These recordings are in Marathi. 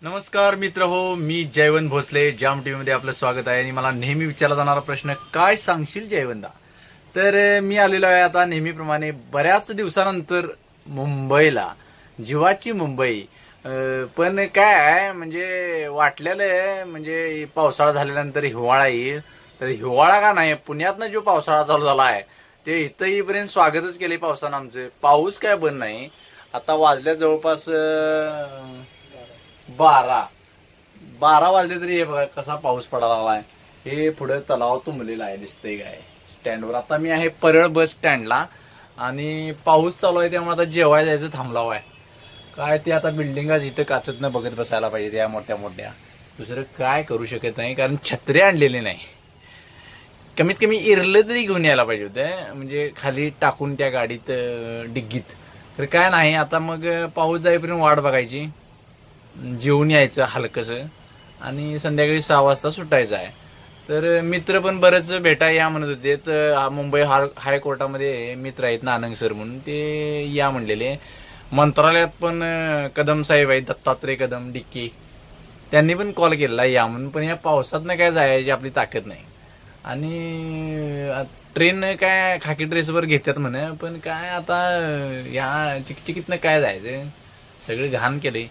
नमस्कार मित्र हो, मी जयवंत भोसले. जाम टीव्ही मध्ये आपलं स्वागत आहे. आणि मला नेहमी विचारला जाणारा प्रश्न, काय सांगशील जयवंता? तर मी आलेलो आहे आता नेहमीप्रमाणे बऱ्याच दिवसानंतर मुंबईला, जीवाची मुंबई. पण काय आहे म्हणजे वाटलेलं म्हणजे पावसाळा झाल्यानंतर हिवाळा येईल, तर हिवाळा का नाही, पुण्यातनं जो पावसाळा चालू झाला आहे ते इथं येईपर्यंत स्वागतच केले पावसानं आमचं. पाऊस काय बंद नाही. आता वाजल्या जवळपास 12 वाजले तरी हे बघा कसा पाऊस पडायला लागलाय. हे पुढे तलाव तुंबलेला आहे, दिसतंय काय स्टँडवर. आता मी आहे परळ बस स्टँडला आणि पाऊस चालू आहे त्यामुळे आता जेवायला जायचं थांबलाव आहे. काय ते आता बिल्डिंगाच इथं काचतनं बघत बसायला पाहिजे त्या मोठ्या मोठ्या. दुसरं काय करू शकत नाही कारण छत्री आणलेली नाही. कमीत कमी इरलं तरी घेऊन यायला पाहिजे होतं, म्हणजे खाली टाकून त्या गाडीत डिग्गीत. तर काय नाही, आता मग पाऊस जाईपर्यंत वाट बघायची, जेवून यायचं हलकस आणि संध्याकाळी 6 वाजता सुटायचं आहे. तर मित्र पण बरेच भेटा या म्हणत होते. तर मुंबई हायकोर्टामध्ये मित्र आहेत नानंग सर म्हणून, ते या म्हणलेले. मंत्रालयात पण कदम साहेब आहेत, दत्तात्रय कदम डिक्की, त्यांनी पण कॉल केलेला या म्हणून. पण या पावसातनं काय जायची आपली ताकद नाही. आणि ट्रेन काय खाकी ड्रेसवर घेतात म्हणे, पण काय आता या चिकचिकीतनं काय जायचं, सगळे घाण केले.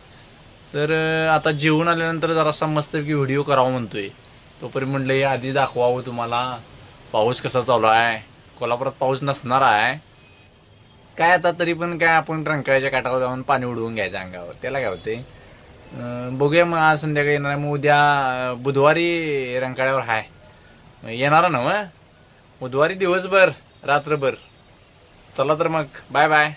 तर आता जेवून आल्यानंतर जरासा मस्तपैकी व्हिडिओ करावा म्हणतोय. तोपर्यंत म्हणलं आधी दाखवावं तुम्हाला पाऊस कसा चालू आहे. कोल्हापुरात पाऊस नसणार आहे काय आता, तरी पण काय आपण रंकाळ्याच्या काठावर जाऊन पाणी उडवून घ्यायचं अंगावर, त्याला काय होते. बघूया मग आज संध्याकाळी येणार. मग उद्या बुधवारी रंकाळ्यावर हाय येणार ना, मग बुधवारी दिवसभर रात्रभर. चला तर मग बाय बाय.